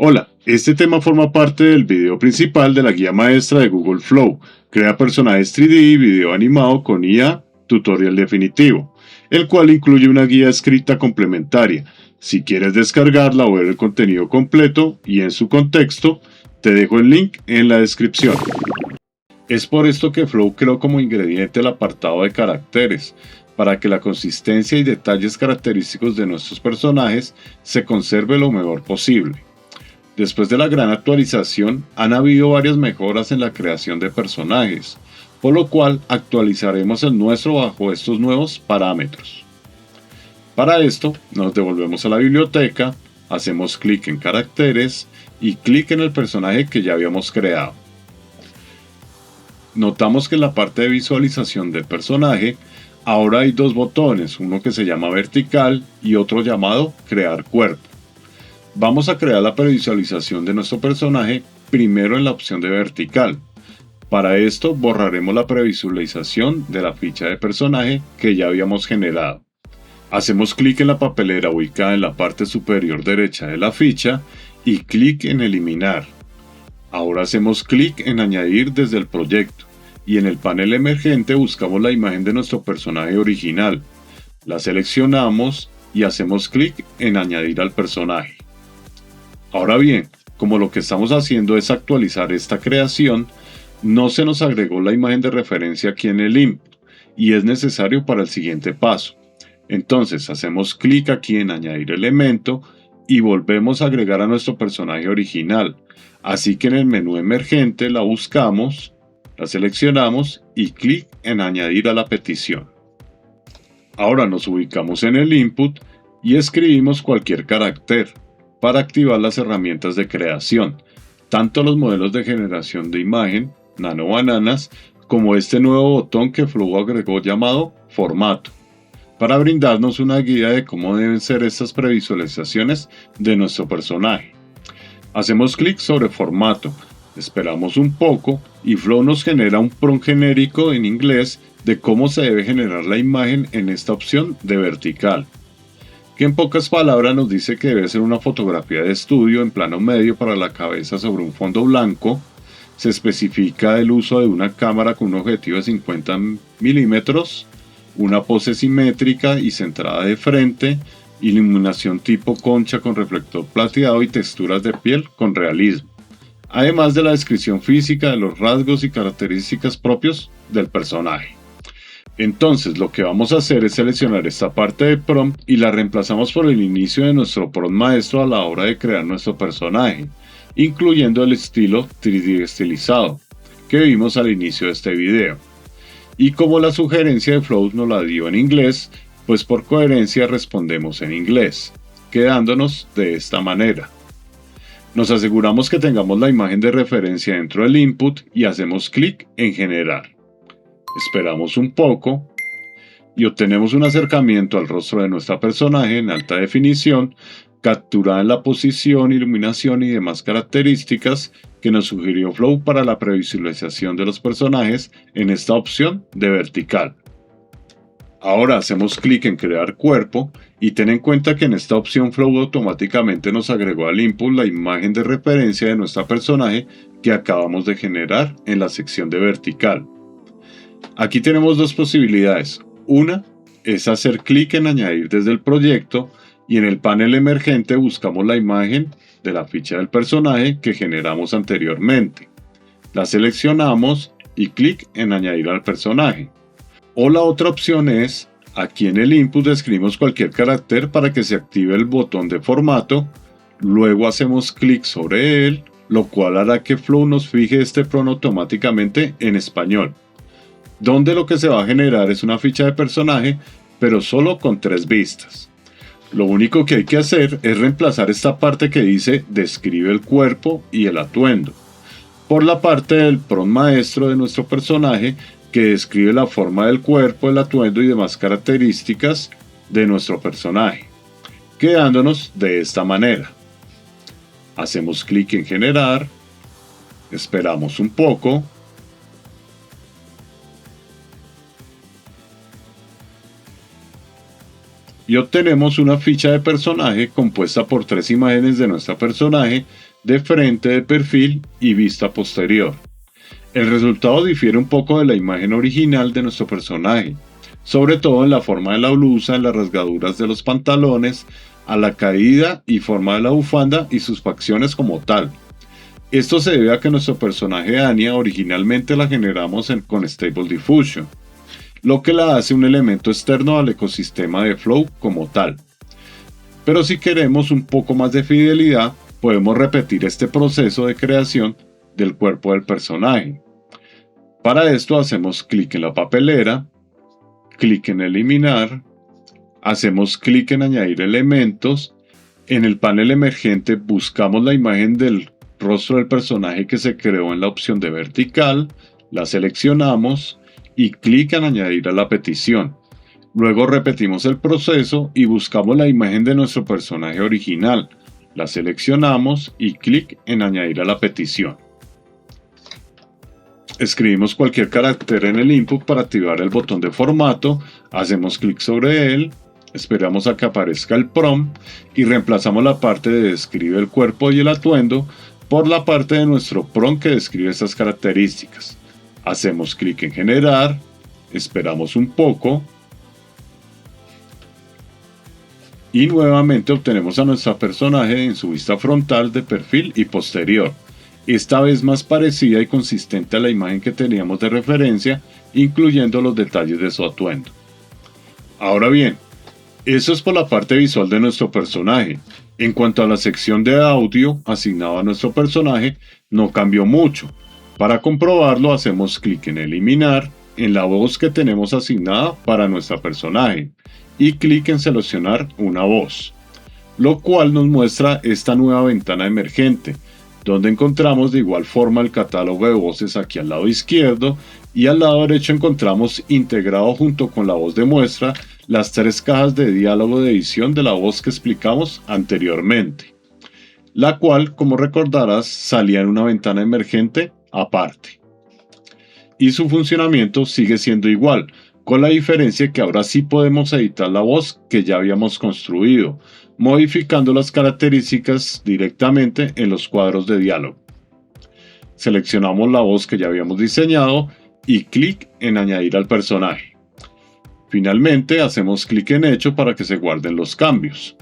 Hola, este tema forma parte del video principal de la guía maestra de Google Flow. Crea personajes 3D y video animado con IA, tutorial definitivo, el cual incluye una guía escrita complementaria. Si quieres descargarla o ver el contenido completo y en su contexto, te dejo el link en la descripción. Es por esto que Flow creó como ingrediente el apartado de caracteres, para que la consistencia y detalles característicos de nuestros personajes se conserve lo mejor posible. Después de la gran actualización, han habido varias mejoras en la creación de personajes, por lo cual actualizaremos el nuestro bajo estos nuevos parámetros. Para esto, nos devolvemos a la biblioteca, hacemos clic en caracteres y clic en el personaje que ya habíamos creado. Notamos que en la parte de visualización del personaje, ahora hay dos botones, uno que se llama vertical y otro llamado crear cuerpo. Vamos a crear la previsualización de nuestro personaje primero en la opción de vertical. Para esto borraremos la previsualización de la ficha de personaje que ya habíamos generado. Hacemos clic en la papelera ubicada en la parte superior derecha de la ficha y clic en eliminar. Ahora hacemos clic en añadir desde el proyecto y en el panel emergente buscamos la imagen de nuestro personaje original. La seleccionamos y hacemos clic en añadir al personaje. Ahora bien, como lo que estamos haciendo es actualizar esta creación, no se nos agregó la imagen de referencia aquí en el input y es necesario para el siguiente paso. Entonces hacemos clic aquí en añadir elemento y volvemos a agregar a nuestro personaje original. Así que en el menú emergente la buscamos, la seleccionamos y clic en añadir a la petición. Ahora nos ubicamos en el input y escribimos cualquier carácter para activar las herramientas de creación, tanto los modelos de generación de imagen, Nano Bananas, como este nuevo botón que Flow agregó llamado Formato, para brindarnos una guía de cómo deben ser estas previsualizaciones de nuestro personaje. Hacemos clic sobre Formato, esperamos un poco y Flow nos genera un prompt genérico en inglés de cómo se debe generar la imagen en esta opción de vertical, que en pocas palabras nos dice que debe ser una fotografía de estudio en plano medio para la cabeza sobre un fondo blanco. Se especifica el uso de una cámara con un objetivo de 50 milímetros, una pose simétrica y centrada de frente, iluminación tipo concha con reflector plateado y texturas de piel con realismo, además de la descripción física de los rasgos y características propios del personaje. Entonces lo que vamos a hacer es seleccionar esta parte de prompt y la reemplazamos por el inicio de nuestro prompt maestro a la hora de crear nuestro personaje, incluyendo el estilo 3D estilizado que vimos al inicio de este video. Y como la sugerencia de Flow nos la dio en inglés, pues por coherencia respondemos en inglés, quedándonos de esta manera. Nos aseguramos que tengamos la imagen de referencia dentro del input y hacemos clic en generar. Esperamos un poco y obtenemos un acercamiento al rostro de nuestra personaje en alta definición, capturada en la posición, iluminación y demás características que nos sugirió Flow para la previsualización de los personajes en esta opción de vertical. Ahora hacemos clic en crear cuerpo y ten en cuenta que en esta opción Flow automáticamente nos agregó al input la imagen de referencia de nuestra personaje que acabamos de generar en la sección de vertical. Aquí tenemos dos posibilidades. Una es hacer clic en añadir desde el proyecto y en el panel emergente buscamos la imagen de la ficha del personaje que generamos anteriormente. La seleccionamos y clic en añadir al personaje. O la otra opción es, aquí en el input escribimos cualquier carácter para que se active el botón de formato, luego hacemos clic sobre él, lo cual hará que Flow nos fije este prompt automáticamente en español, donde lo que se va a generar es una ficha de personaje, pero solo con 3 vistas. Lo único que hay que hacer es reemplazar esta parte que dice describe el cuerpo y el atuendo, por la parte del prompt maestro de nuestro personaje que describe la forma del cuerpo, el atuendo y demás características de nuestro personaje, quedándonos de esta manera. Hacemos clic en generar, esperamos un poco, y obtenemos una ficha de personaje compuesta por 3 imágenes de nuestro personaje de frente, de perfil y vista posterior. El resultado difiere un poco de la imagen original de nuestro personaje, sobre todo en la forma de la blusa, en las rasgaduras de los pantalones, a la caída y forma de la bufanda y sus facciones como tal. Esto se debe a que nuestro personaje Anya originalmente la generamos con Stable Diffusion, lo que la hace un elemento externo al ecosistema de Flow como tal. Pero si queremos un poco más de fidelidad, podemos repetir este proceso de creación del cuerpo del personaje. Para esto hacemos clic en la papelera, clic en eliminar, hacemos clic en añadir elementos, en el panel emergente buscamos la imagen del rostro del personaje que se creó en la opción de vertical, la seleccionamos y clic en añadir a la petición. Luego repetimos el proceso y buscamos la imagen de nuestro personaje original, la seleccionamos y clic en añadir a la petición. Escribimos cualquier carácter en el input para activar el botón de formato, hacemos clic sobre él, esperamos a que aparezca el prompt y reemplazamos la parte de describe el cuerpo y el atuendo por la parte de nuestro prompt que describe estas características. Hacemos clic en generar, esperamos un poco y nuevamente obtenemos a nuestro personaje en su vista frontal, de perfil y posterior, esta vez más parecida y consistente a la imagen que teníamos de referencia, incluyendo los detalles de su atuendo. Ahora bien, eso es por la parte visual de nuestro personaje. En cuanto a la sección de audio asignada a nuestro personaje, no cambió mucho. Para comprobarlo, hacemos clic en eliminar, en la voz que tenemos asignada para nuestro personaje, y clic en seleccionar una voz, lo cual nos muestra esta nueva ventana emergente, donde encontramos de igual forma el catálogo de voces aquí al lado izquierdo, y al lado derecho encontramos integrado junto con la voz de muestra las 3 cajas de diálogo de edición de la voz que explicamos anteriormente, la cual, como recordarás, salía en una ventana emergente aparte. Y su funcionamiento sigue siendo igual, con la diferencia que ahora sí podemos editar la voz que ya habíamos construido, modificando las características directamente en los cuadros de diálogo. Seleccionamos la voz que ya habíamos diseñado y clic en añadir al personaje. Finalmente hacemos clic en hecho para que se guarden los cambios.